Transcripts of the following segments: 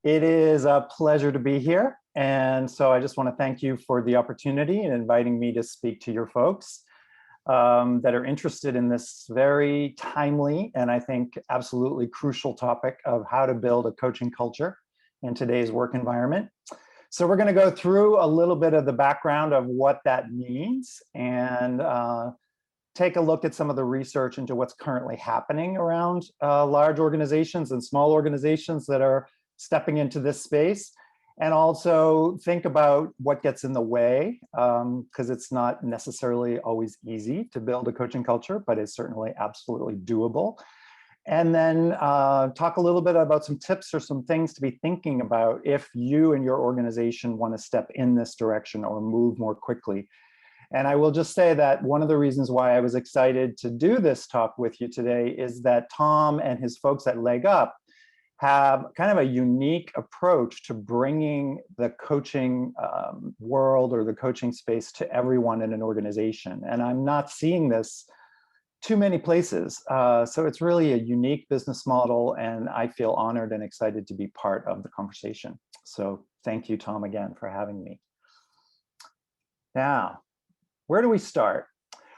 It is a pleasure to be here. And so I just want to thank you for the opportunity and inviting me to speak to your folks that are interested in this very timely and I think absolutely crucial topic of how to build a coaching culture in today's work environment. So we're going to go through a little bit of the background of what that means and take a look at some of the research into what's currently happening around large organizations and small organizations that are stepping into this space, and also think about what gets in the way, because it's not necessarily always easy to build a coaching culture, but it's certainly absolutely doable. And then talk a little bit about some tips or some things to be thinking about if you and your organization want to step in this direction or move more quickly. And I will just say that one of the reasons why I was excited to do this talk with you today is that Tom and his folks at LeggUP have kind of a unique approach to bringing the coaching world or the coaching space to everyone in an organization. And I'm not seeing this too many places. So it's really a unique business model, and I feel honored and excited to be part of the conversation. So thank you, Tom, again, for having me. Now, where do we start?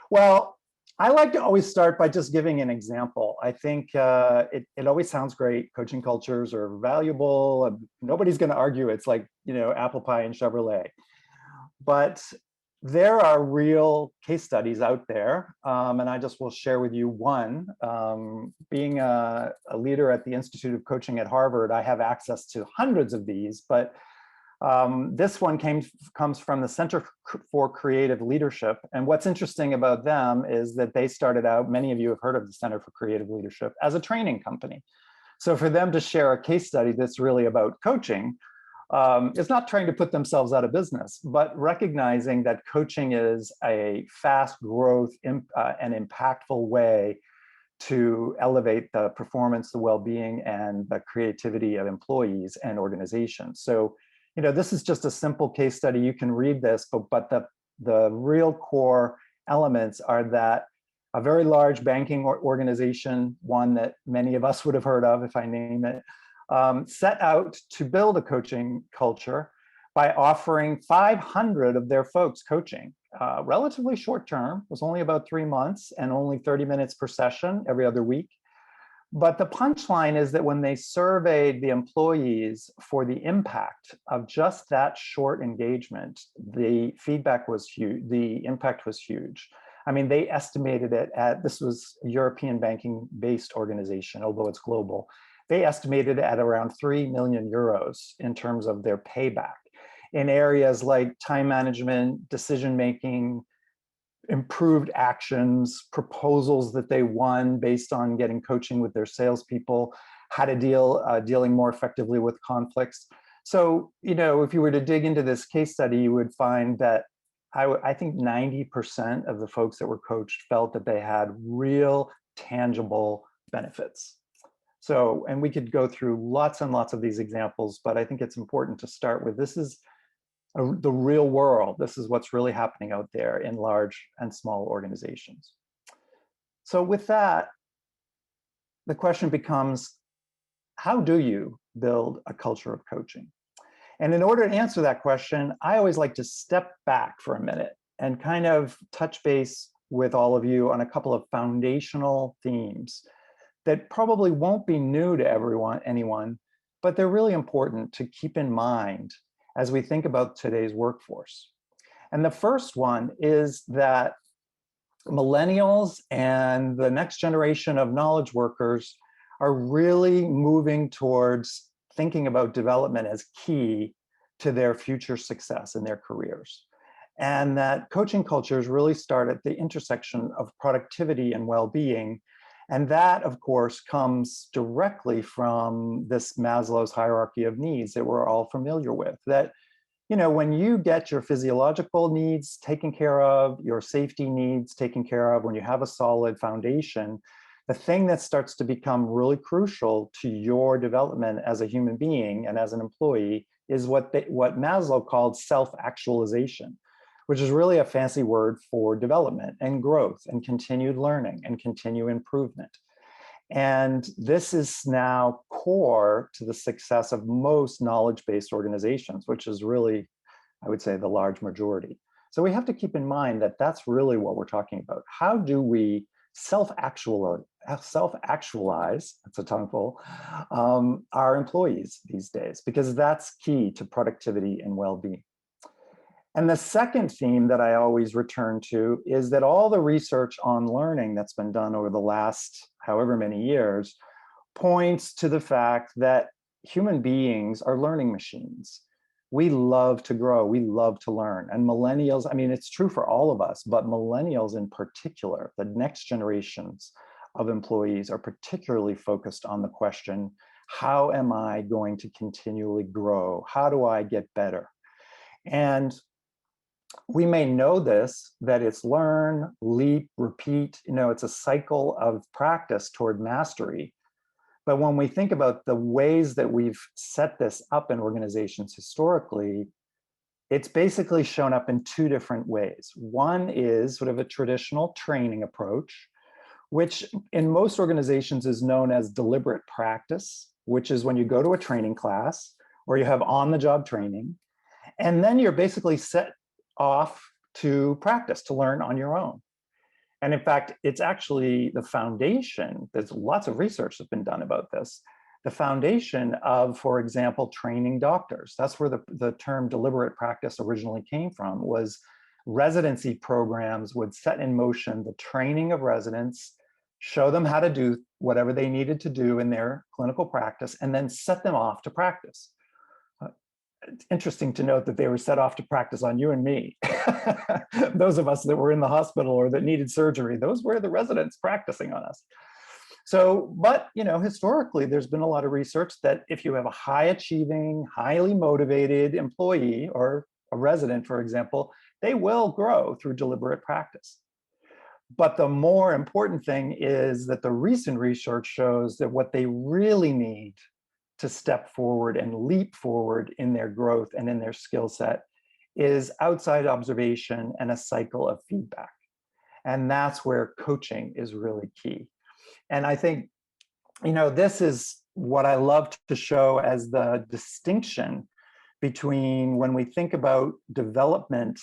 Well, I like to always start by just giving an example. I think it always sounds great. Coaching cultures are valuable. Nobody's going to argue it's like, apple pie and Chevrolet. But there are real case studies out there, and I just will share with you one. Being a leader at the Institute of Coaching at Harvard, I have access to hundreds of these, but this one comes from the Center for Creative Leadership. And what's interesting about them is that they started out, many of you have heard of the Center for Creative Leadership, as a training company. So for them to share a case study that's really about coaching, is not trying to put themselves out of business, but recognizing that coaching is a fast growth and impactful way to elevate the performance, the well-being, and the creativity of employees and organizations. So this is just a simple case study. You can read this, but the real core elements are that a very large banking organization, one that many of us would have heard of if I name it, set out to build a coaching culture by offering 500 of their folks coaching, relatively short term. It was only about 3 months and only 30 minutes per session every other week. But the punchline is that when they surveyed the employees for the impact of just that short engagement, the feedback was huge. The impact was huge. I mean, they estimated it at, this was a European banking-based organization, although it's global. They estimated it at around 3 million euros in terms of their payback in areas like time management, decision-making, improved actions, proposals that they won based on getting coaching with their salespeople, how to dealing more effectively with conflicts. So, if you were to dig into this case study, you would find that I think 90% of the folks that were coached felt that they had real tangible benefits. So, and we could go through lots and lots of these examples, but I think it's important to start with this is the real world. This is what's really happening out there in large and small organizations. So with that, the question becomes, how do you build a culture of coaching? And in order to answer that question, I always like to step back for a minute and kind of touch base with all of you on a couple of foundational themes that probably won't be new to anyone, but they're really important to keep in mind as we think about today's workforce. And the first one is that millennials and the next generation of knowledge workers are really moving towards thinking about development as key to their future success in their careers. And that coaching cultures really start at the intersection of productivity and well-being. And that, of course, comes directly from this Maslow's hierarchy of needs that we're all familiar with. That, when you get your physiological needs taken care of, your safety needs taken care of, when you have a solid foundation, the thing that starts to become really crucial to your development as a human being and as an employee is what Maslow called self-actualization, which is really a fancy word for development and growth and continued learning and continued improvement. And this is now core to the success of most knowledge-based organizations, which is really, I would say, the large majority. So we have to keep in mind that that's really what we're talking about. How do we self-actualize, that's a tongueful, our employees these days? Because that's key to productivity and well-being. And the second theme that I always return to is that all the research on learning that's been done over the last however many years points to the fact that human beings are learning machines. We love to grow, we love to learn. And millennials, I mean, it's true for all of us, but millennials in particular, the next generations of employees are particularly focused on the question, how am I going to continually grow? How do I get better? And we may know this, that it's learn, leap, repeat, it's a cycle of practice toward mastery. But when we think about the ways that we've set this up in organizations historically, it's basically shown up in two different ways. One is sort of a traditional training approach, which in most organizations is known as deliberate practice, which is when you go to a training class or you have on-the-job training, and then you're basically set off to practice, to learn on your own. And in fact, it's actually the foundation, there's lots of research that's been done about this, the foundation of, for example, training doctors. That's where the term deliberate practice originally came from, was residency programs would set in motion the training of residents, show them how to do whatever they needed to do in their clinical practice, and then set them off to practice. It's interesting to note that they were set off to practice on you and me. Those of us that were in the hospital or that needed surgery, those were the residents practicing on us. So, but historically, there's been a lot of research that if you have a high achieving, highly motivated employee or a resident, for example, they will grow through deliberate practice. But the more important thing is that the recent research shows that what they really need to step forward and leap forward in their growth and in their skill set is outside observation and a cycle of feedback. And that's where coaching is really key. And I think, this is what I love to show as the distinction between when we think about development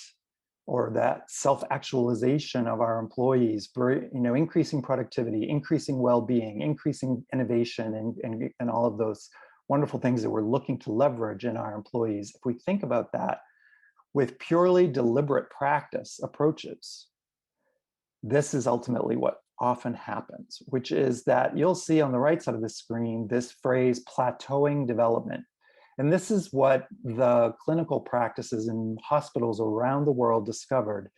or that self-actualization of our employees, increasing productivity, increasing well-being, increasing innovation, and all of those wonderful things that we're looking to leverage in our employees. If we think about that with purely deliberate practice approaches, this is ultimately what often happens, which is that you'll see on the right side of the screen this phrase, plateauing development. And this is what the clinical practices in hospitals around the world discovered,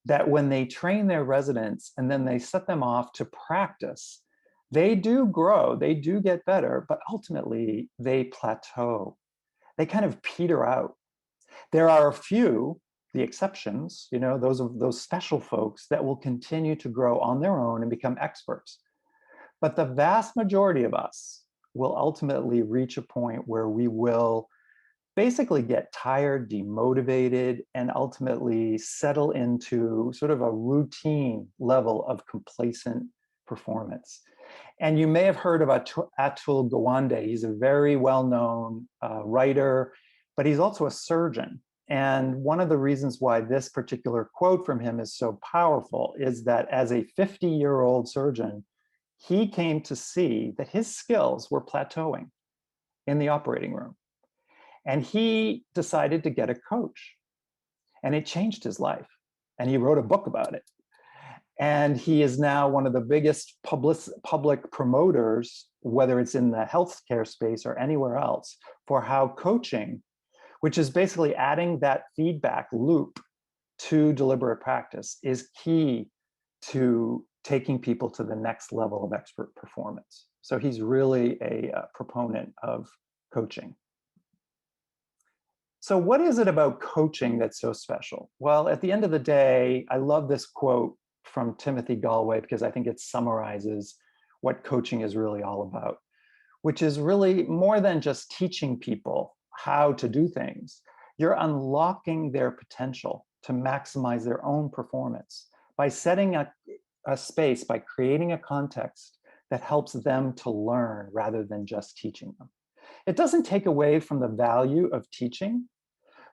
that when they train their residents and then they set them off to practice, they do grow, they do get better, but ultimately they plateau. They kind of peter out. There are a few, the exceptions, those special folks that will continue to grow on their own and become experts. But the vast majority of us will ultimately reach a point where we will basically get tired, demotivated, and ultimately settle into sort of a routine level of complacent performance. And you may have heard of Atul Gawande. He's a very well-known writer, but he's also a surgeon. And one of the reasons why this particular quote from him is so powerful is that as a 50-year-old surgeon, he came to see that his skills were plateauing in the operating room. And he decided to get a coach. And it changed his life. And he wrote a book about it. And he is now one of the biggest public promoters, whether it's in the healthcare space or anywhere else, for how coaching, which is basically adding that feedback loop to deliberate practice, is key to taking people to the next level of expert performance. So he's really a proponent of coaching. So what is it about coaching that's so special? Well, at the end of the day, I love this quote from Timothy Galway because I think it summarizes what coaching is really all about, which is really more than just teaching people how to do things. You're unlocking their potential to maximize their own performance by setting a space, by creating a context that helps them to learn rather than just teaching them. It doesn't take away from the value of teaching,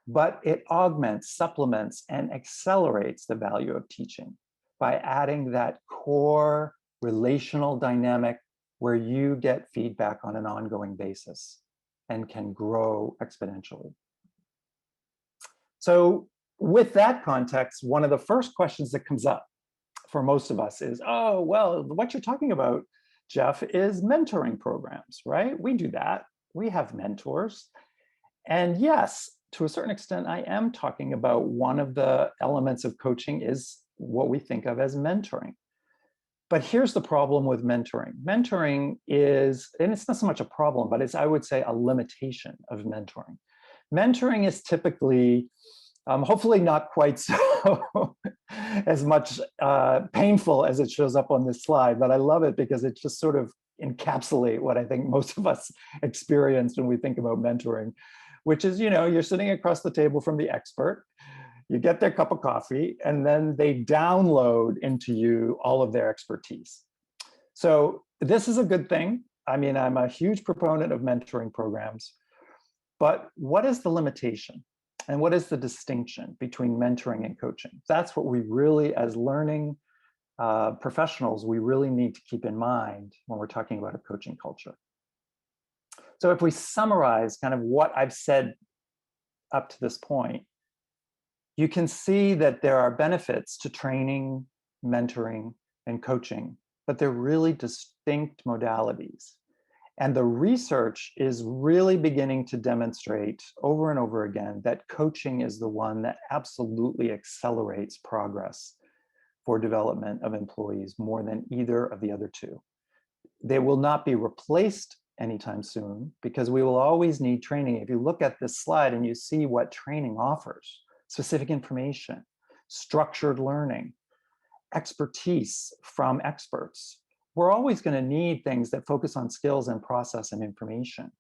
but it augments, supplements, and accelerates the value of teaching by adding that core relational dynamic where you get feedback on an ongoing basis and can grow exponentially. So with that context, one of the first questions that comes up for most of us is, oh, well, what you're talking about, Jeff, is mentoring programs, right? We do that. We have mentors. And yes, to a certain extent, I am talking about one of the elements of coaching is what we think of as mentoring. But here's the problem with mentoring. Mentoring is, and it's not so much a problem, but it's, I would say, a limitation of mentoring. Mentoring is typically, hopefully not quite so as much painful as it shows up on this slide, but I love it because it just sort of encapsulate what I think most of us experience when we think about mentoring, which is, you know, you're sitting across the table from the expert, you get their cup of coffee, and then they download into you all of their expertise. So this is a good thing. I mean, I'm a huge proponent of mentoring programs, but what is the limitation? And what is the distinction between mentoring and coaching? That's what we really, as learning professionals, we really need to keep in mind when we're talking about a coaching culture. So if we summarize kind of what I've said up to this point, you can see that there are benefits to training, mentoring, and coaching, but they're really distinct modalities. And the research is really beginning to demonstrate over and over again that coaching is the one that absolutely accelerates progress for development of employees more than either of the other two. They will not be replaced anytime soon because we will always need training. If you look at this slide and you see what training offers, specific information, structured learning, expertise from experts, we're always going to need things that focus on skills and process and information.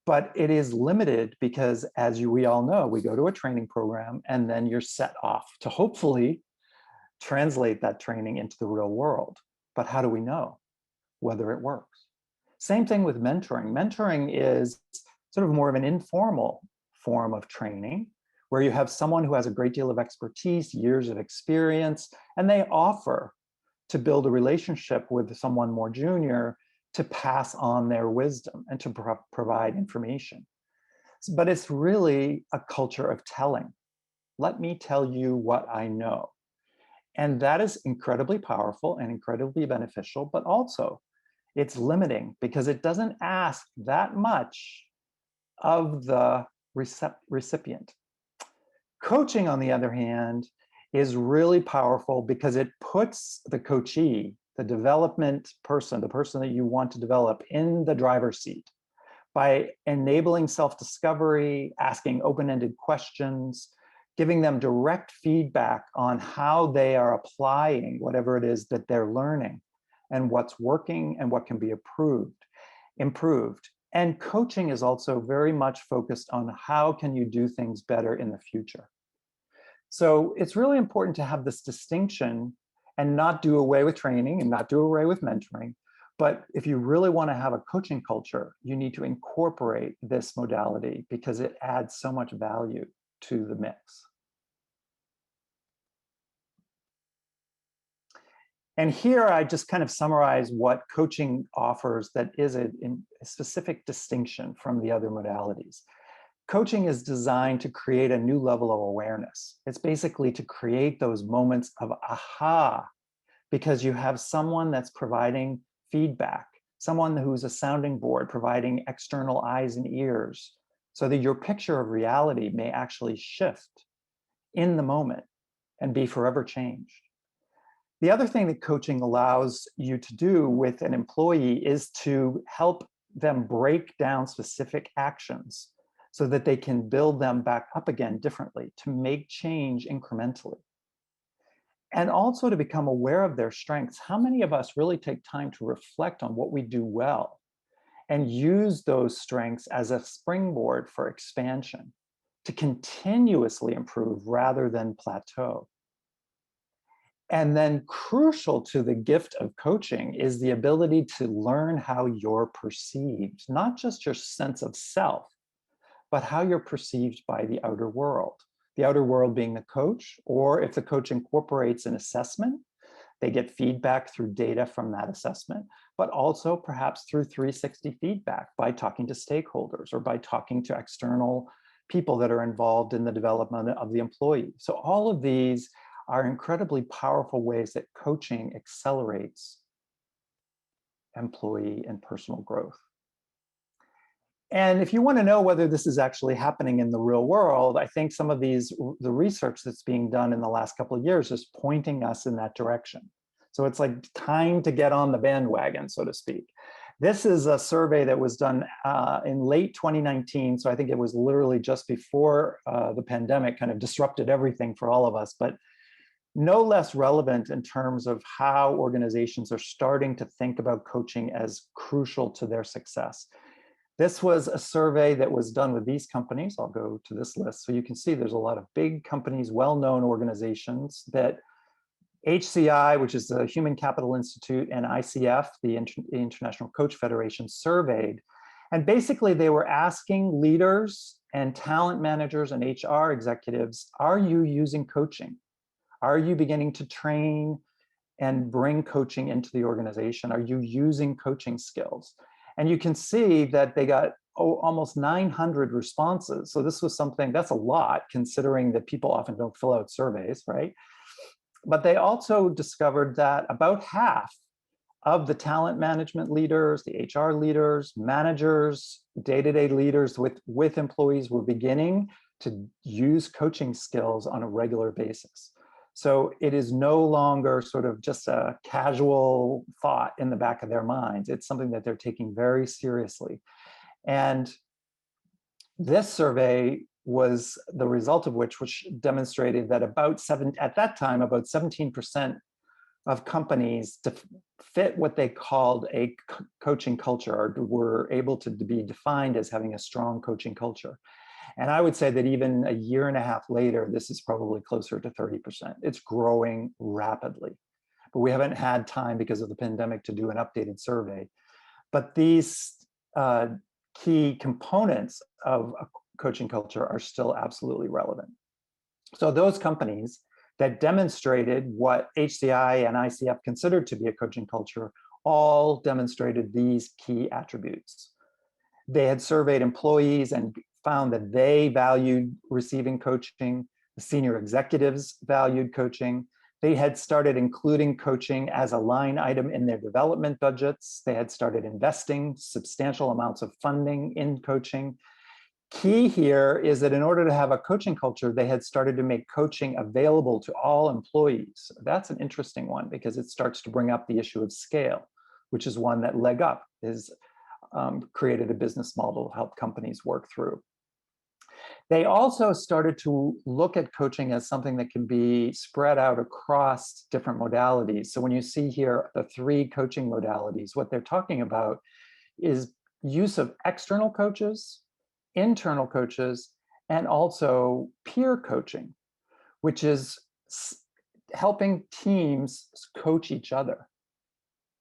But it is limited because, as we all know, we go to a training program and then you're set off to hopefully translate that training into the real world. But how do we know whether it works? Same thing with mentoring. Mentoring is sort of more of an informal form of training where you have someone who has a great deal of expertise, years of experience, and they offer to build a relationship with someone more junior to pass on their wisdom and to provide information. But it's really a culture of telling. Let me tell you what I know. And that is incredibly powerful and incredibly beneficial, but also it's limiting because it doesn't ask that much of the recipient. Coaching, on the other hand, is really powerful because it puts the coachee, the development person, the person that you want to develop, in the driver's seat by enabling self-discovery, asking open-ended questions, giving them direct feedback on how they are applying whatever it is that they're learning and what's working and what can be improved. And coaching is also very much focused on how can you do things better in the future. So it's really important to have this distinction and not do away with training and not do away with mentoring. But if you really want to have a coaching culture, you need to incorporate this modality because it adds so much value to the mix. And here I just kind of summarize what coaching offers that is a specific distinction from the other modalities. Coaching is designed to create a new level of awareness. It's basically to create those moments of aha, because you have someone that's providing feedback, someone who's a sounding board, providing external eyes and ears, so that your picture of reality may actually shift in the moment and be forever changed. The other thing that coaching allows you to do with an employee is to help them break down specific actions so that they can build them back up again differently, to make change incrementally. And also to become aware of their strengths. How many of us really take time to reflect on what we do well and use those strengths as a springboard for expansion, to continuously improve rather than plateau? And then crucial to the gift of coaching is the ability to learn how you're perceived, not just your sense of self, but how you're perceived by the outer world. The outer world being the coach, or if the coach incorporates an assessment, they get feedback through data from that assessment, but also perhaps through 360 feedback by talking to stakeholders or by talking to external people that are involved in the development of the employee. So all of these are incredibly powerful ways that coaching accelerates employee and personal growth. And if you want to know whether this is actually happening in the real world, I think some of the research that's being done in the last couple of years is pointing us in that direction. So it's like time to get on the bandwagon, so to speak. This is a survey that was done in late 2019. So I think it was literally just before the pandemic kind of disrupted everything for all of us, but no less relevant in terms of how organizations are starting to think about coaching as crucial to their success. This was a survey that was done with these companies. I'll go to this list. So you can see there's a lot of big companies, well-known organizations that HCI, which is the Human Capital Institute, and ICF, the International Coach Federation, surveyed. And basically they were asking leaders and talent managers and HR executives, are you using coaching? Are you beginning to train and bring coaching into the organization? Are you using coaching skills? And you can see that they got almost 900 responses. So this was something, that's a lot considering that people often don't fill out surveys, right? But they also discovered that about half of the talent management leaders, the HR leaders, managers, day-to-day leaders with employees were beginning to use coaching skills on a regular basis. So it is no longer sort of just a casual thought in the back of their minds. It's something that they're taking very seriously. And this survey was the result of which demonstrated that at that time, about 17% of companies fit what they called a coaching culture, or were able to be defined as having a strong coaching culture. And I would say that even a year and a half later, this is probably closer to 30%. It's growing rapidly, but we haven't had time because of the pandemic to do an updated survey. But these key components of a coaching culture are still absolutely relevant. So those companies that demonstrated what HCI and ICF considered to be a coaching culture all demonstrated these key attributes. They had surveyed employees and found that they valued receiving coaching. The senior executives valued coaching. They had started including coaching as a line item in their development budgets. They had started investing substantial amounts of funding in coaching. Key here is that in order to have a coaching culture, they had started to make coaching available to all employees. That's an interesting one because it starts to bring up the issue of scale, which is one that LeggUP has created a business model to help companies work through. They also started to look at coaching as something that can be spread out across different modalities. So when you see here the 3 coaching modalities, what they're talking about is use of external coaches, internal coaches, and also peer coaching, which is helping teams coach each other.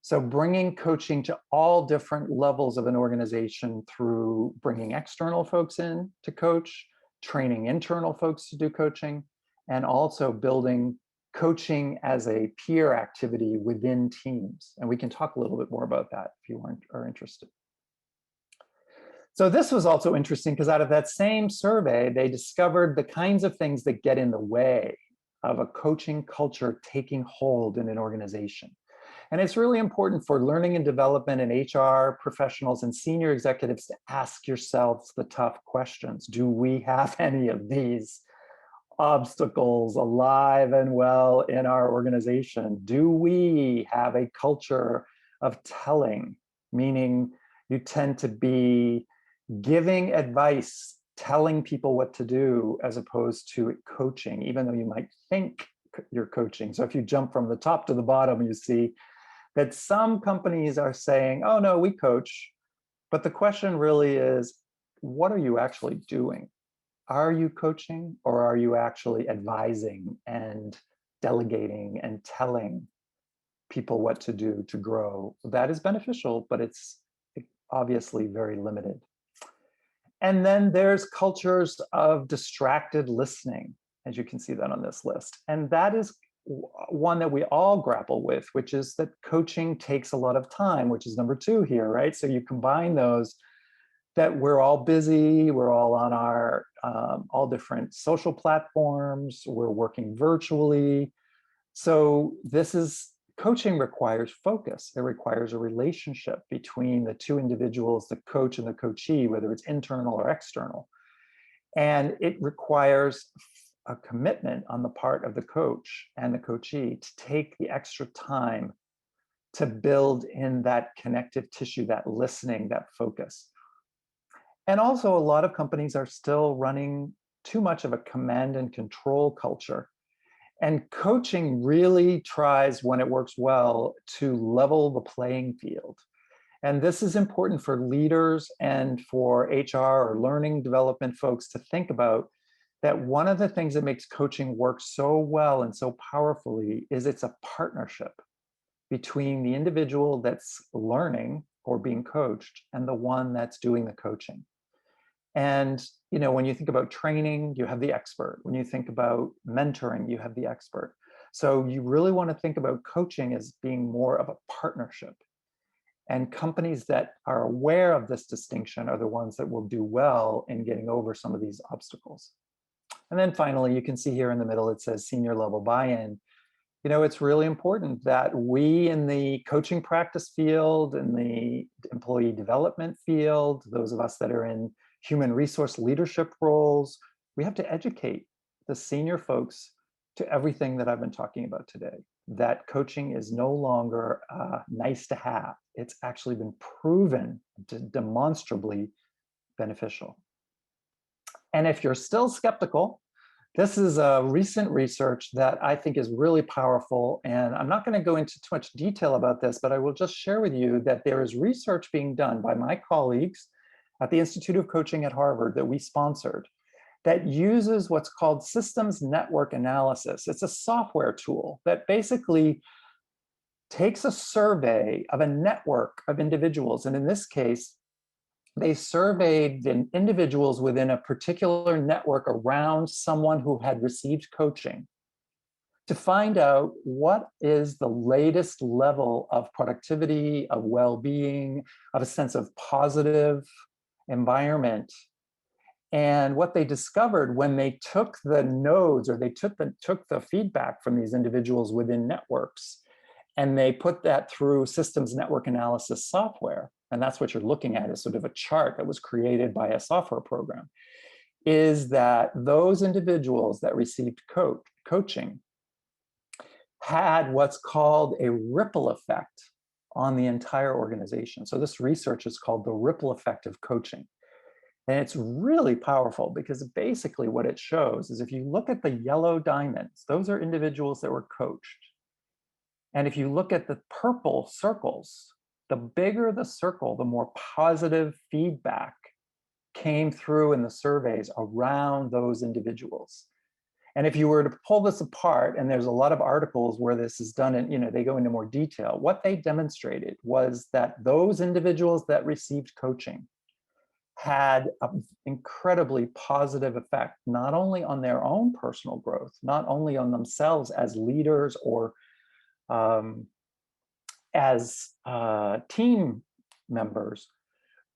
So bringing coaching to all different levels of an organization through bringing external folks in to coach, training internal folks to do coaching, and also building coaching as a peer activity within teams. And we can talk a little bit more about that if you are interested. So this was also interesting because out of that same survey, they discovered the kinds of things that get in the way of a coaching culture taking hold in an organization. And it's really important for learning and development and HR professionals and senior executives to ask yourselves the tough questions. Do we have any of these obstacles alive and well in our organization? Do we have a culture of telling, meaning you tend to be giving advice, telling people what to do, as opposed to coaching, even though you might think you're coaching. So if you jump from the top to the bottom, you see that some companies are saying, oh no, we coach. But the question really is, what are you actually doing? Are you coaching or are you actually advising and delegating and telling people what to do to grow. That is beneficial, but it's obviously very limited. And then there's cultures of distracted listening, as you can see that on this list. And that is one that we all grapple with, which is that coaching takes a lot of time, which is number 2 here, right? So you combine those, that we're all busy, we're all on our all different social platforms, we're working virtually. So coaching requires focus. It requires a relationship between the two individuals, the coach and the coachee, whether it's internal or external. And it requires a commitment on the part of the coach and the coachee to take the extra time to build in that connective tissue, that listening, that focus. And also, a lot of companies are still running too much of a command and control culture. And coaching really tries, when it works well, to level the playing field. And this is important for leaders and for HR or learning development folks to think about, that one of the things that makes coaching work so well and so powerfully is it's a partnership between the individual that's learning or being coached and the one that's doing the coaching. And when you think about training, you have the expert. When you think about mentoring, you have the expert. So you really want to think about coaching as being more of a partnership. And companies that are aware of this distinction are the ones that will do well in getting over some of these obstacles. And then finally, you can see here in the middle, it says senior level buy-in. It's really important that we in the coaching practice field, in the employee development field, those of us that are in human resource leadership roles, we have to educate the senior folks to everything that I've been talking about today. That coaching is no longer nice to have. It's actually been proven to demonstrably beneficial. And if you're still skeptical, this is a recent research that I think is really powerful. And I'm not going to go into too much detail about this, but I will just share with you that there is research being done by my colleagues at the Institute of Coaching at Harvard that we sponsored, that uses what's called systems network analysis. It's a software tool that basically takes a survey of a network of individuals. And in this case, they surveyed the individuals within a particular network around someone who had received coaching to find out what is the latest level of productivity, of well-being, of a sense of positive environment. And what they discovered when they took the nodes, or they took the feedback from these individuals within networks, and they put that through systems network analysis software, and that's what you're looking at, is sort of a chart that was created by a software program, is that those individuals that received coaching had what's called a ripple effect on the entire organization. So this research is called the ripple effect of coaching. And it's really powerful because basically what it shows is, if you look at the yellow diamonds, those are individuals that were coached. And if you look at the purple circles, the bigger the circle, the more positive feedback came through in the surveys around those individuals. And if you were to pull this apart, and there's a lot of articles where this is done, and they go into more detail, what they demonstrated was that those individuals that received coaching had an incredibly positive effect, not only on their own personal growth, not only on themselves as leaders or as team members,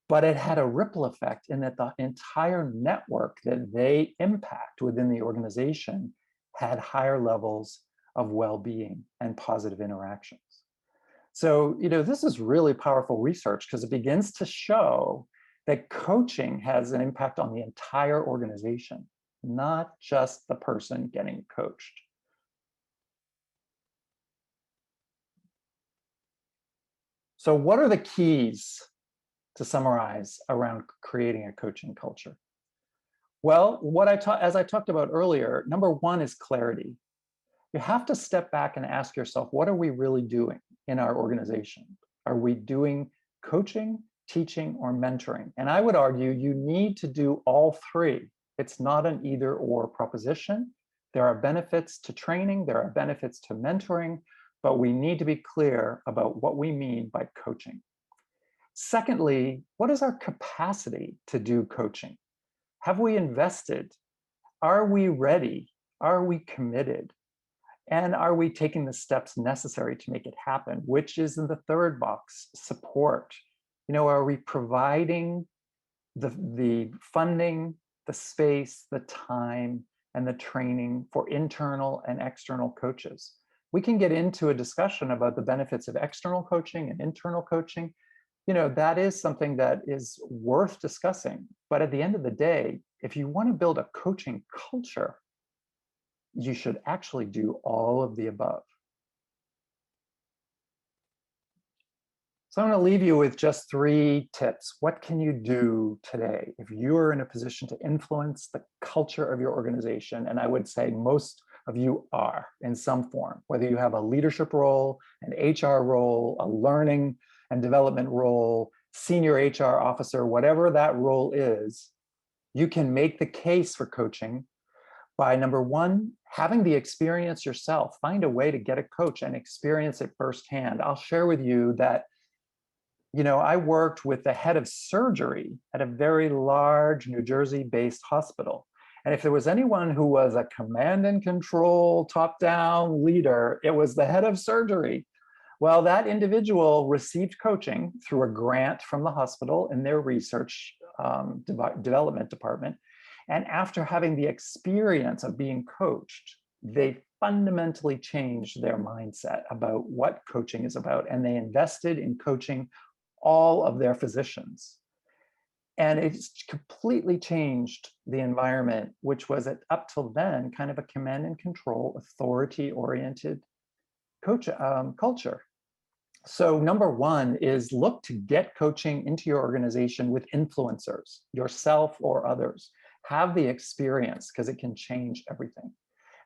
but it had a ripple effect in that the entire network that they impact within the organization had higher levels of well-being and positive interactions. So, this is really powerful research, because it begins to show that coaching has an impact on the entire organization, not just the person getting coached. So what are the keys to summarize around creating a coaching culture? Well, as I talked about earlier, number one is clarity. You have to step back and ask yourself, what are we really doing in our organization? Are we doing coaching, teaching, or mentoring? And I would argue you need to do all three. It's not an either or proposition. There are benefits to training, there are benefits to mentoring, but we need to be clear about what we mean by coaching. Secondly, what is our capacity to do coaching? Have we invested? Are we ready? Are we committed? And are we taking the steps necessary to make it happen? Which is in the third box, support. Are we providing the funding, the space, the time, and the training for internal and external coaches? We can get into a discussion about the benefits of external coaching and internal coaching. That is something that is worth discussing. But at the end of the day, if you want to build a coaching culture, you should actually do all of the above. So I'm going to leave you with just 3 tips. What can you do today if you're in a position to influence the culture of your organization? And I would say most of you are in some form, whether you have a leadership role, an HR role, a learning and development role, senior HR officer, whatever that role is, you can make the case for coaching by, number 1, having the experience yourself. Find a way to get a coach and experience it firsthand. I'll share with you that I worked with the head of surgery at a very large New Jersey-based hospital. And if there was anyone who was a command and control, top-down leader, it was the head of surgery. Well, that individual received coaching through a grant from the hospital in their research development department. And after having the experience of being coached, they fundamentally changed their mindset about what coaching is about. And they invested in coaching all of their physicians. And it's completely changed the environment, which was up till then kind of a command and control, authority-oriented culture. So number 1 is look to get coaching into your organization with influencers, yourself or others. Have the experience because it can change everything.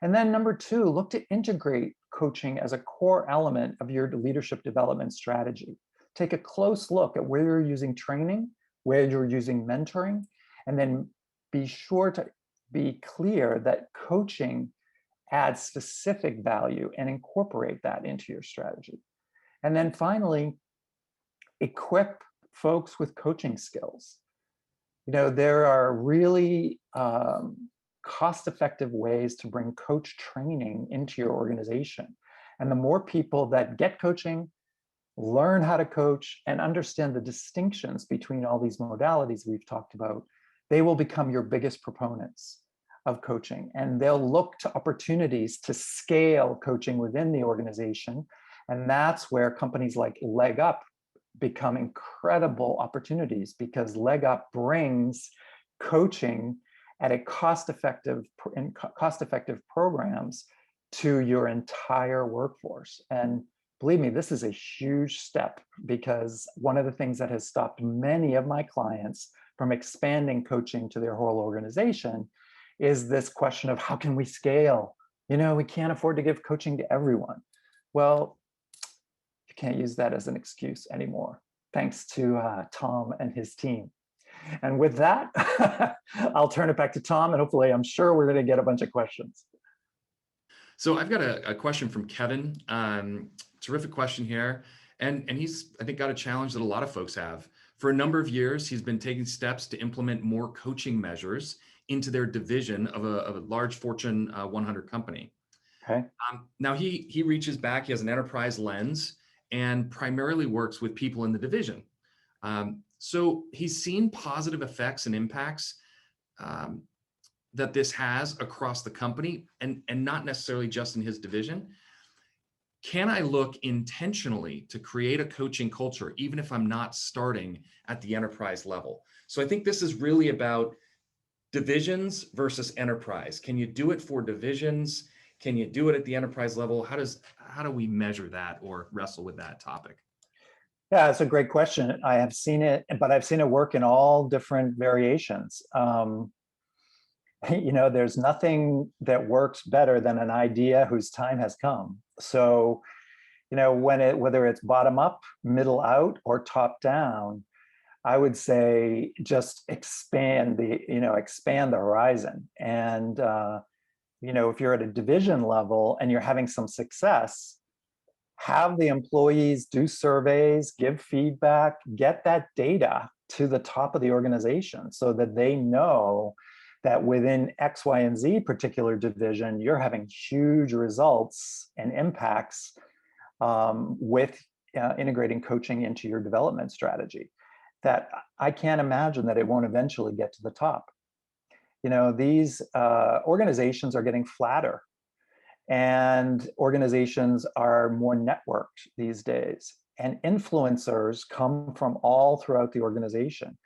And then number 2, look to integrate coaching as a core element of your leadership development strategy. Take a close look at where you're using training, where you're using mentoring, and then be sure to be clear that coaching adds specific value and incorporate that into your strategy. And then finally, equip folks with coaching skills. There are really cost-effective ways to bring coach training into your organization. And the more people that get coaching, learn how to coach, and understand the distinctions between all these modalities we've talked about, they will become your biggest proponents of coaching. And they'll look to opportunities to scale coaching within the organization. And that's where companies like LeggUP become incredible opportunities, because LeggUP brings coaching at a cost-effective programs to your entire workforce. And believe me, this is a huge step, because one of the things that has stopped many of my clients from expanding coaching to their whole organization is this question of how can we scale? We can't afford to give coaching to everyone. Well, you can't use that as an excuse anymore, thanks to Tom and his team. And with that, I'll turn it back to Tom, and hopefully, I'm sure we're going to get a bunch of questions. So I've got a question from Kevin. Terrific question here. And he's, I think, got a challenge that a lot of folks have. For a number of years, he's been taking steps to implement more coaching measures into their division of a large Fortune 100 company. Okay. Now he reaches back, he has an enterprise lens and primarily works with people in the division. So he's seen positive effects and impacts that this has across the company, and not necessarily just in his division. Can I look intentionally to create a coaching culture, even if I'm not starting at the enterprise level? So I think this is really about divisions versus enterprise. Can you do it for divisions? Can you do it at the enterprise level? How do we measure that or wrestle with that topic? Yeah, it's a great question. I have seen it, but I've seen it work in all different variations. There's nothing that works better than an idea whose time has come. So, whether it's bottom up, middle out, or top down, I would say just expand the horizon. And if you're at a division level and you're having some success, have the employees do surveys, give feedback, get that data to the top of the organization so that they know that within X, Y, and Z particular division, you're having huge results and impacts with integrating coaching into your development strategy. That I can't imagine that it won't eventually get to the top. These organizations are getting flatter, and organizations are more networked these days. And influencers come from all throughout the organization.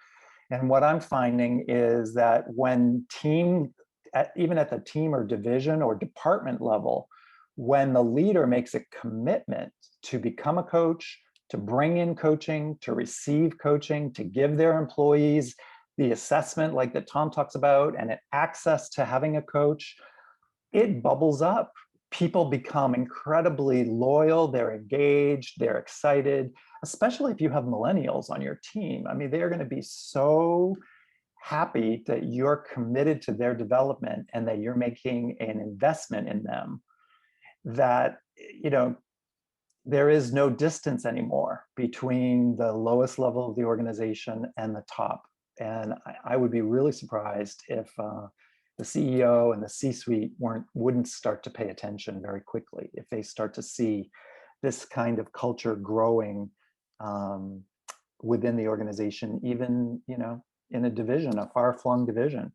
And what I'm finding is that when even at the team or division or department level, when the leader makes a commitment to become a coach, to bring in coaching, to receive coaching, to give their employees the assessment like that Tom talks about, and access to having a coach, it bubbles up. People become incredibly loyal, they're engaged, they're excited, especially if you have millennials on your team. I mean, they're going to be so happy that you're committed to their development and that you're making an investment in them, that, there is no distance anymore between the lowest level of the organization and the top. And I would be really surprised if the CEO and the C-suite wouldn't start to pay attention very quickly if they start to see this kind of culture growing within the organization, even in a division, a far-flung division.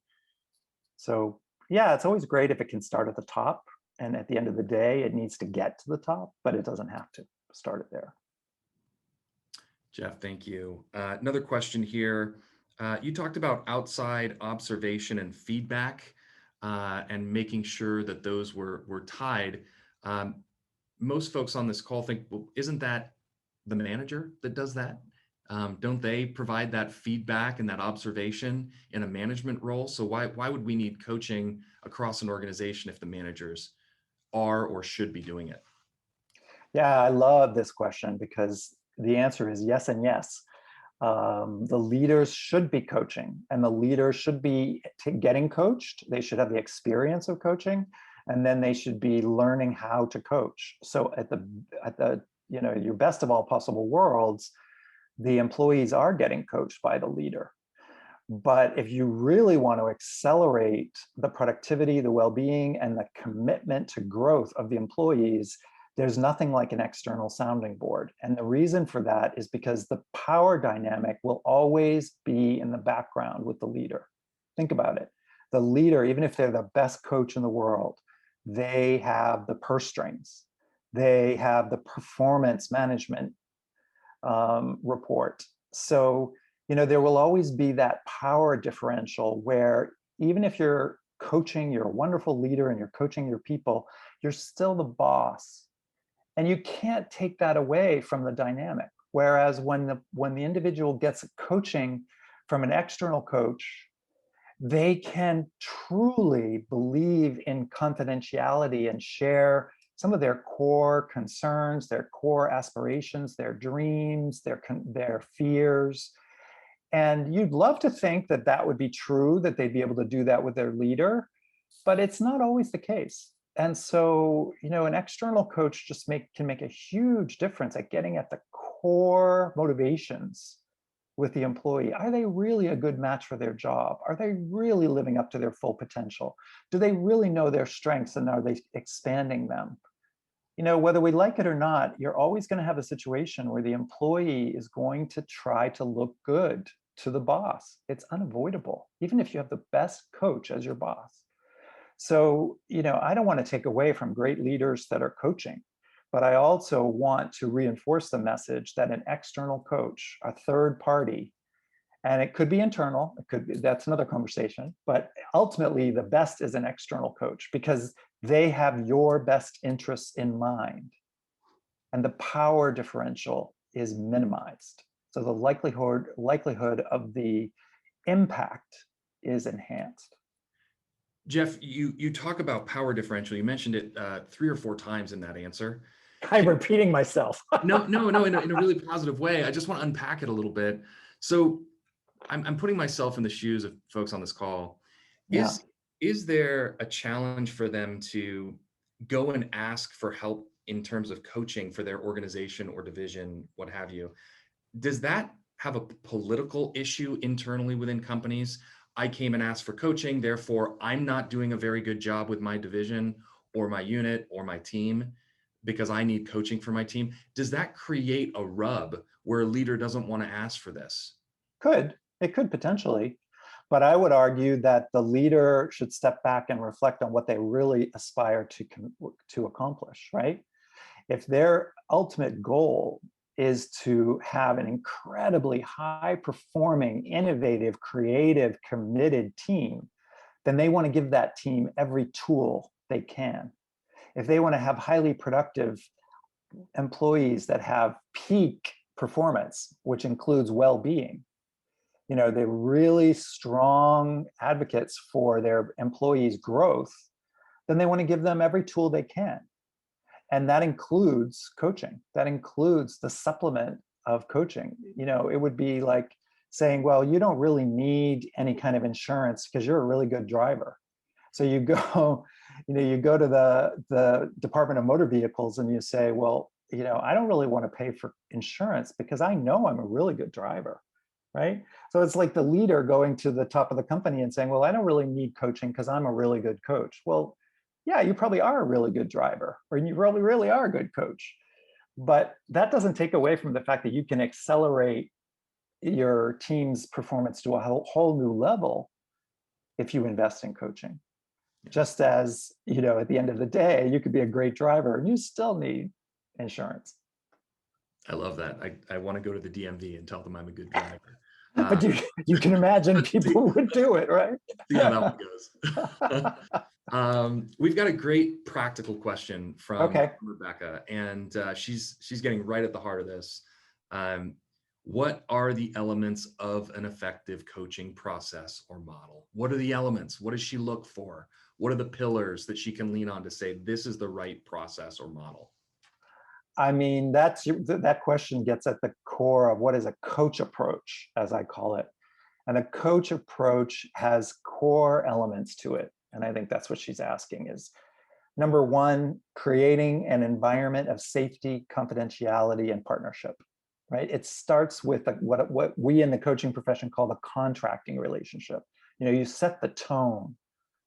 So yeah, it's always great if it can start at the top, and at the end of the day, it needs to get to the top, but it doesn't have to start it there. Jeff, thank you. Another question here. You talked about outside observation and feedback and making sure that those were tied. Most folks on this call think, well, isn't that the manager that does that? Don't they provide that feedback and that observation in a management role? So why would we need coaching across an organization if the managers are or should be doing it? Yeah, I love this question because the answer is yes and yes. The leaders should be coaching, and the leaders should be getting coached. They should have the experience of coaching, and then they should be learning how to coach. So at the your best of all possible worlds, the employees are getting coached by the leader. But if you really want to accelerate the productivity, the well-being, and the commitment to growth of the employees, there's nothing like an external sounding board. And the reason for that is because the power dynamic will always be in the background with the leader. Think about it. The leader, even if they're the best coach in the world, they have the purse strings. They have the performance management report. So, there will always be that power differential where even if you're coaching, you're a wonderful leader and you're coaching your people, you're still the boss. And you can't take that away from the dynamic. Whereas when the individual gets coaching from an external coach, they can truly believe in confidentiality and share some of their core concerns, their core aspirations, their dreams, their fears. And you'd love to think that that would be true, that they'd be able to do that with their leader, but it's not always the case. And so, an external coach just can make a huge difference at getting at the core motivations with the employee. Are they really a good match for their job? Are they really living up to their full potential? Do they really know their strengths, and are they expanding them? Whether we like it or not, you're always going to have a situation where the employee is going to try to look good to the boss. It's unavoidable, even if you have the best coach as your boss. So, I don't want to take away from great leaders that are coaching, but I also want to reinforce the message that an external coach, a third party, and it could be internal, that's another conversation, but ultimately the best is an external coach because they have your best interests in mind, and the power differential is minimized. So the likelihood of the impact is enhanced. Jeff, you talk about power differential. You mentioned it 3 or 4 times in that answer. I'm repeating myself. No, in a really positive way. I just want to unpack it a little bit. So I'm putting myself in the shoes of folks on this call. Yeah. Is there a challenge for them to go and ask for help in terms of coaching for their organization or division, what have you? Does that have a political issue internally within companies? I came and asked for coaching, therefore I'm not doing a very good job with my division or my unit or my team because I need coaching for my team. Does that create a rub where a leader doesn't want to ask for this? It could potentially, but I would argue that the leader should step back and reflect on what they really aspire to accomplish, right? If their ultimate goal is to have an incredibly high performing, innovative, creative, committed team, then they want to give that team every tool they can. If they want to have highly productive employees that have peak performance, which includes well-being, they're really strong advocates for their employees' growth, then they want to give them every tool they can. And that includes coaching. That includes the supplement of coaching. It would be like saying, well, you don't really need any kind of insurance because you're a really good driver. So you go, you go to the Department of Motor Vehicles and you say, well, I don't really want to pay for insurance because I know I'm a really good driver, right? So it's like the leader going to the top of the company and saying, well, I don't really need coaching because I'm a really good coach. Well, yeah, you probably are a really good driver, or you probably really are a good coach. But that doesn't take away from the fact that you can accelerate your team's performance to a whole new level if you invest in coaching. Just as, at the end of the day, you could be a great driver and you still need insurance. I love that. I want to go to the DMV and tell them I'm a good driver. But you can imagine people would do it, right? See how that one goes. We've got a great practical question from Okay. Rebecca, and she's getting right at the heart of this. What are the elements of an effective coaching process or model? What are the elements? What does she look for? What are the pillars that she can lean on to say this is the right process or model? I mean, that question gets at the core of what is a coach approach, as I call it. And a coach approach has core elements to it. And I think that's what she's asking is, number one, creating an environment of safety, confidentiality, and partnership, right? It starts with what we in the coaching profession call the contracting relationship. You set the tone.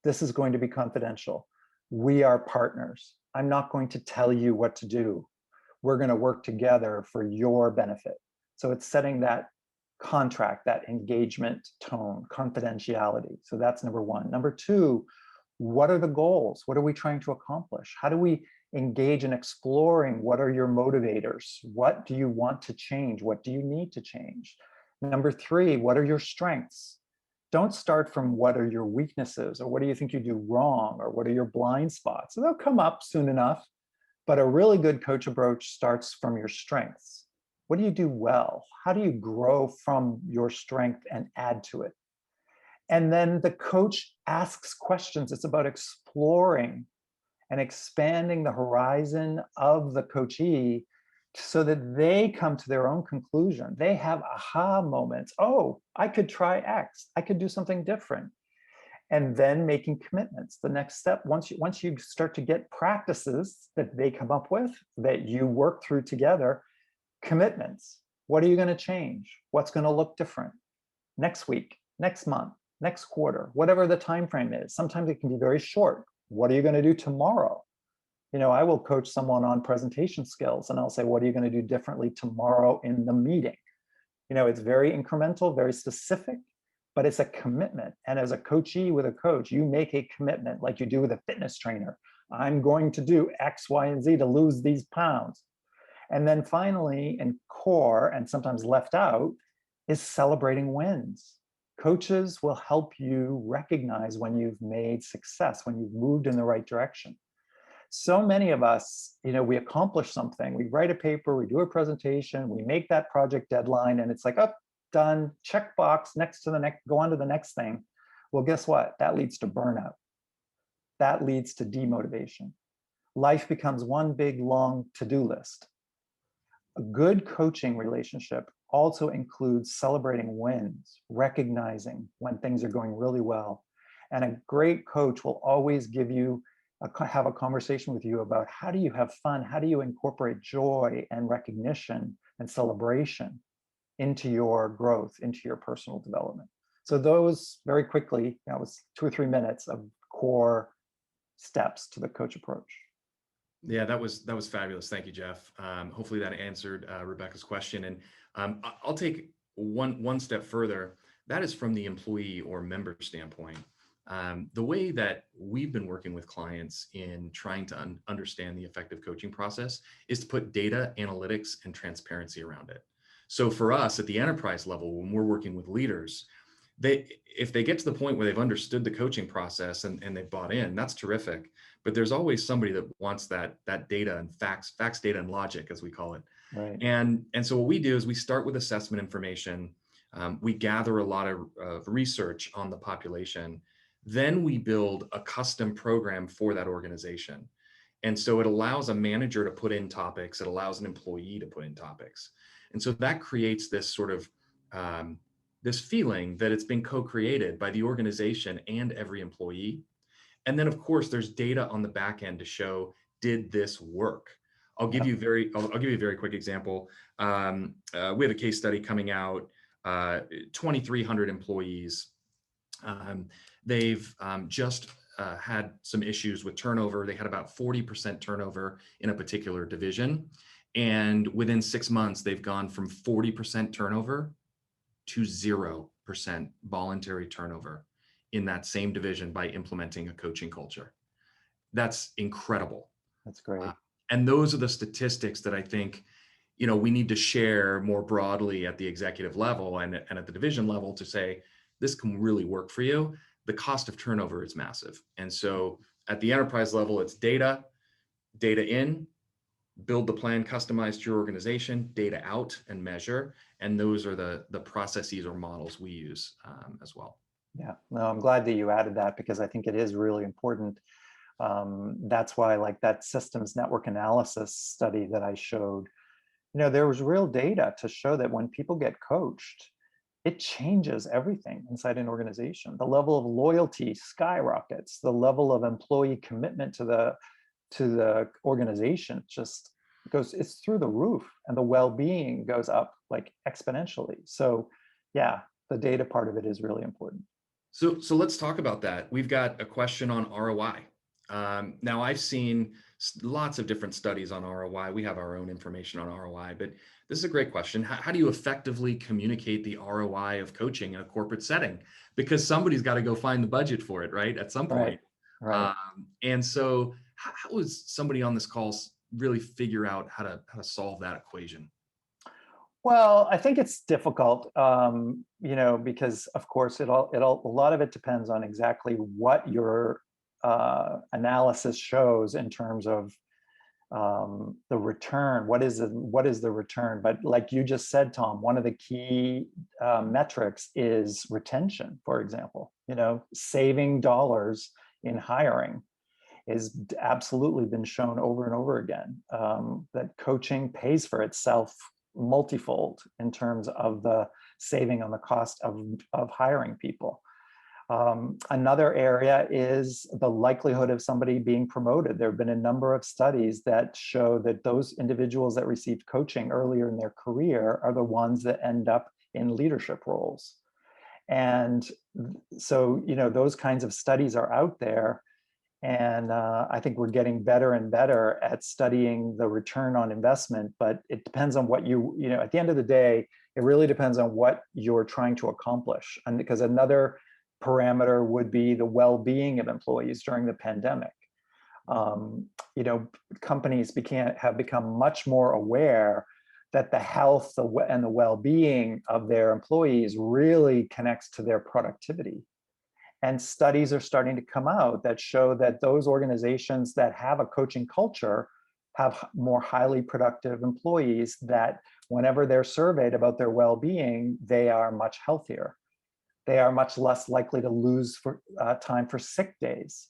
This is going to be confidential. We are partners. I'm not going to tell you what to do. We're going to work together for your benefit. So it's setting that contract, that engagement tone, confidentiality. So that's number one. Number two, what are the goals? What are we trying to accomplish? How do we engage in exploring what are your motivators? What do you want to change? What do you need to change? Number three, what are your strengths? Don't start from what are your weaknesses or what do you think you do wrong or what are your blind spots? So they'll come up soon enough. But a really good coach approach starts from your strengths. What do you do well? How do you grow from your strength and add to it? And then the coach asks questions. It's about exploring and expanding the horizon of the coachee so that they come to their own conclusion. They have aha moments. Oh, I could try X. I could do something different. And then making commitments. The next step, once you start to get practices that they come up with, that you work through together, commitments. What are you going to change? What's going to look different next week, next month, next quarter, whatever the time frame is? Sometimes it can be very short. What are you going to do tomorrow? I will coach someone on presentation skills and I'll say, what are you going to do differently tomorrow in the meeting? It's very incremental, very specific, but it's a commitment. And as a coachee with a coach, you make a commitment like you do with a fitness trainer. I'm going to do X, Y, and Z to lose these pounds. And then finally, in core, and sometimes left out, is celebrating wins. Coaches will help you recognize when you've made success, when you've moved in the right direction. So many of us, we accomplish something. We write a paper, we do a presentation, we make that project deadline, and it's like, oh, done, check box, next to the next, go on to the next thing. Well, guess what? That leads to burnout. That leads to demotivation. Life becomes one big, long to-do list. A good coaching relationship also includes celebrating wins, recognizing when things are going really well, And a great coach will always have a conversation with you about how do you have fun? How do you incorporate joy and recognition and celebration into your growth, into your personal development? So those, very quickly, that was 2 or 3 minutes of core steps to the coach approach. Yeah, that was fabulous. Thank you, Jeff. Hopefully that answered Rebecca's question. And I'll take one step further. That is from the employee or member standpoint. The way that we've been working with clients in trying to understand the effective coaching process is to put data, analytics, and transparency around it. So for us at the enterprise level, when we're working with leaders, if they get to the point where they've understood the coaching process and they've bought in, that's terrific. But there's always somebody that wants that data and facts, data, and logic, as we call it. Right. And so what we do is we start with assessment information. We gather a lot of research on the population. Then we build a custom program for that organization. And so it allows a manager to put in topics. It allows an employee to put in topics. And so that creates this sort of this feeling that it's been co-created by the organization and every employee. And then, of course, there's data on the back end to show, did this work? I'll give you a very quick example. We have a case study coming out, 2,300 employees. They've just had some issues with turnover. They had about 40% turnover in a particular division. And within 6 months, they've gone from 40% turnover to 0% voluntary turnover in that same division by implementing a coaching culture. That's incredible. That's great. And those are the statistics that I think, we need to share more broadly at the executive level and at the division level to say, this can really work for you. The cost of turnover is massive. And so at the enterprise level, it's data in, build the plan customized to your organization, data out and measure. And those are the processes or models we use as well. Yeah, no, I'm glad that you added that because I think it is really important. That's why, like that systems network analysis study that I showed, there was real data to show that when people get coached, it changes everything inside an organization. The level of loyalty skyrockets, the level of employee commitment to the organization just it's through the roof, and the well-being goes up like exponentially. So yeah, the data part of it is really important. So let's talk about that. We've got a question on ROI. Now I've seen lots of different studies on ROI. We have our own information on ROI, but this is a great question. How do you effectively communicate the ROI of coaching in a corporate setting? Because somebody's got to go find the budget for it, right? At some point. Right. And so how does somebody on this call really figure out how to solve that equation? Well, I think it's difficult, because of course a lot of it depends on exactly what your analysis shows in terms of the return. What is the return? But like you just said, Tom, one of the key metrics is retention. For example, saving dollars in hiring is absolutely been shown over and over again, that coaching pays for itself multifold in terms of the saving on the cost of hiring people. Another area is the likelihood of somebody being promoted. There have been a number of studies that show that those individuals that received coaching earlier in their career are the ones that end up in leadership roles. And so, those kinds of studies are out there. And I think we're getting better and better at studying the return on investment, but it depends on what at the end of the day, it really depends on what you're trying to accomplish. And because another parameter would be the well-being of employees during the pandemic. Companies have become much more aware that the health and the well-being of their employees really connects to their productivity. And studies are starting to come out that show that those organizations that have a coaching culture have more highly productive employees, that whenever they're surveyed about their well-being, they are much healthier. They are much less likely to lose time for sick days.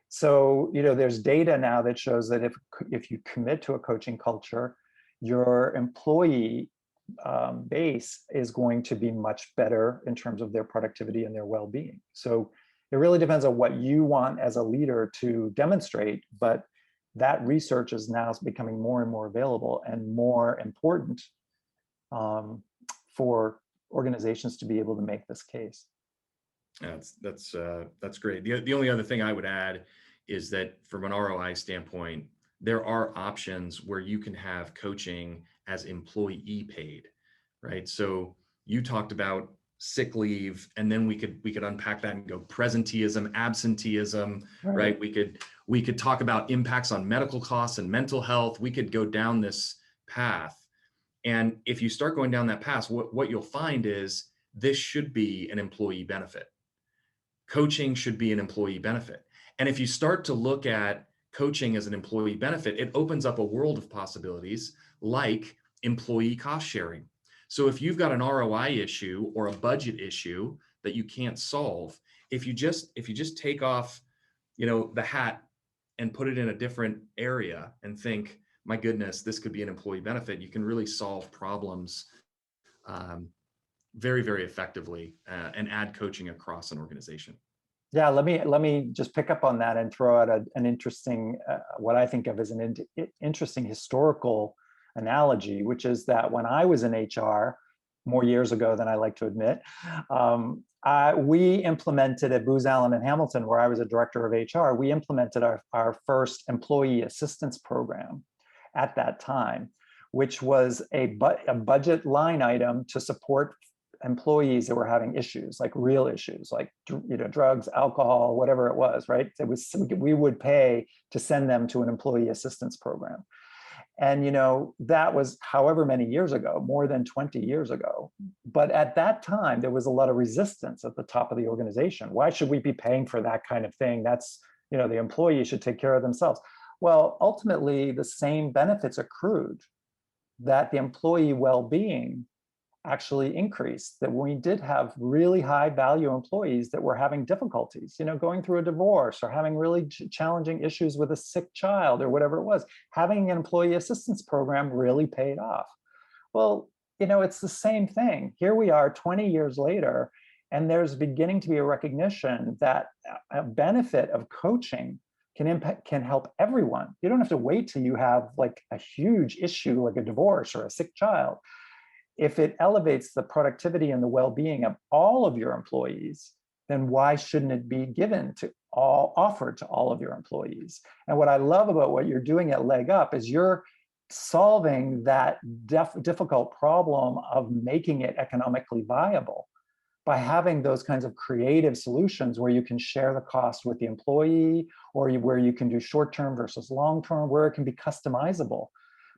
So, there's data now that shows that if you commit to a coaching culture, your employee base is going to be much better in terms of their productivity and their well-being. So It really depends on what you want as a leader to demonstrate, but that research is now becoming more and more available and more important for organizations to be able to make this case. That's great. The only other thing I would add is that from an ROI standpoint, there are options where you can have coaching as employee paid, right? So you talked about sick leave, and then we could unpack that and go presenteeism, absenteeism, right? We could talk about impacts on medical costs and mental health. We could go down this path. And if you start going down that path, what you'll find is this should be an employee benefit. Coaching should be an employee benefit. And if you start to look at coaching as an employee benefit, it opens up a world of possibilities like employee cost sharing. So if you've got an ROI issue or a budget issue that you can't solve, if you just take off, the hat and put it in a different area and think, my goodness, this could be an employee benefit, you can really solve problems very, very effectively and add coaching across an organization. Yeah, let me just pick up on that and throw out an interesting, what I think of as an interesting historical analogy, which is that when I was in HR more years ago than I like to admit, we implemented at Booz Allen and Hamilton, where I was a director of HR, we implemented our first employee assistance program at that time, which was a budget line item to support employees that were having issues, like real issues, like drugs, alcohol, whatever it was, right? We would pay to send them to an employee assistance program. And that was however many years ago, more than 20 years ago. But at that time, there was a lot of resistance at the top of the organization. Why should we be paying for that kind of thing? That's, the employee should take care of themselves. Well, ultimately, the same benefits accrued, that the employee well-being actually increased, that we did have really high value employees that were having difficulties, going through a divorce or having really challenging issues with a sick child or whatever it was. Having an employee assistance program really paid off. Well, it's the same thing. Here we are 20 years later, and there's beginning to be a recognition that a benefit of coaching can help everyone. You don't have to wait till you have like a huge issue like a divorce or a sick child. If it elevates the productivity and the well-being of all of your employees, then why shouldn't it be offered to all of your employees? And what I love about what you're doing at LeggUP is you're solving that difficult problem of making it economically viable by having those kinds of creative solutions where you can share the cost with the employee, or where you can do short-term versus long-term, where it can be customizable.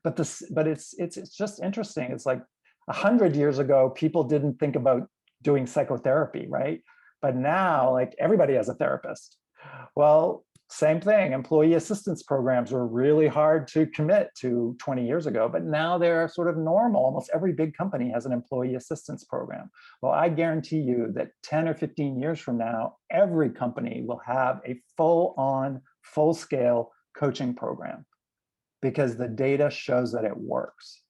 But it's just interesting. It's like, 100 years ago, people didn't think about doing psychotherapy, right? But now, like, everybody has a therapist. Well, same thing. Employee assistance programs were really hard to commit to 20 years ago, but now they're sort of normal. Almost every big company has an employee assistance program. Well, I guarantee you that 10 or 15 years from now, every company will have a full-on, full-scale coaching program because the data shows that it works.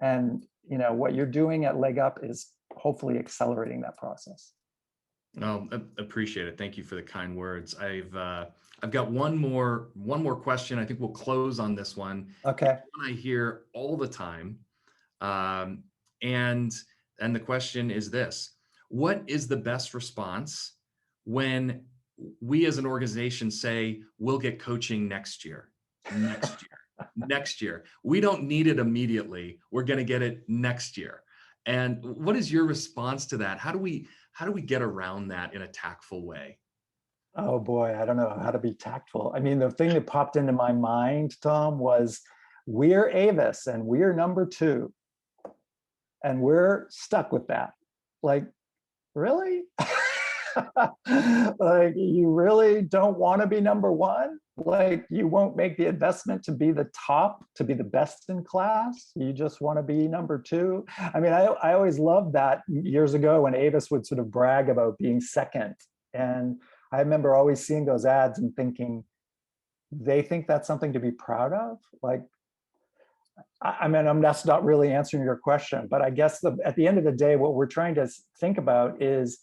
And what you're doing at LeggUP is hopefully accelerating that process. Oh, I appreciate it. Thank you for the kind words. I've got one more question. I think we'll close on this one. Okay. One I hear all the time, and the question is this: what is the best response when we as an organization say we'll get coaching next year? Next year. We don't need it immediately. We're going to get it next year. And what is your response to that? How do we get around that in a tactful way? Oh boy, I don't know how to be tactful. I mean, the thing that popped into my mind, Tom, was we're Avis and we're number 2. And we're stuck with that. Like, really? Like, you really don't want to be number 1? Like, you won't make the investment to be the top, to be the best in class? You just want to be number 2? I mean, I always loved that years ago when Avis would sort of brag about being second. And I remember always seeing those ads and thinking, they think that's something to be proud of? Like, I mean, that's not really answering your question, but I guess at the end of the day, what we're trying to think about is,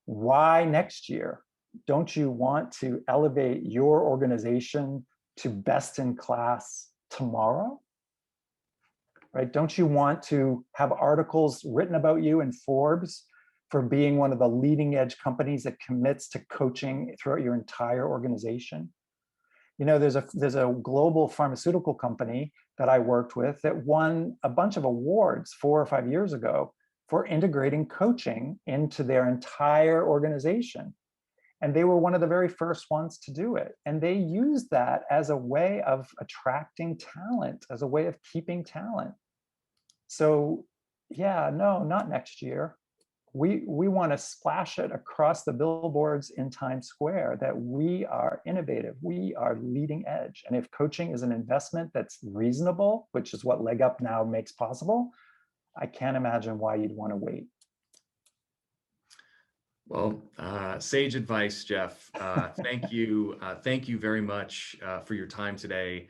why next year? don't you want to elevate your organization to best in class tomorrow? Right? Don't you want to have articles written about you in Forbes for being one of the leading edge companies that commits to coaching throughout your entire organization? There's a global pharmaceutical company that I worked with that won a bunch of awards 4 or 5 years ago for integrating coaching into their entire organization. And they were one of the very first ones to do it. And they used that as a way of attracting talent, as a way of keeping talent. So yeah, no, not next year. We want to splash it across the billboards in Times Square that we are innovative, we are leading edge. And if coaching is an investment that's reasonable, which is what LeggUp now makes possible, I can't imagine why you'd want to wait. Well, sage advice, Jeff. Thank you. Thank you very much for your time today.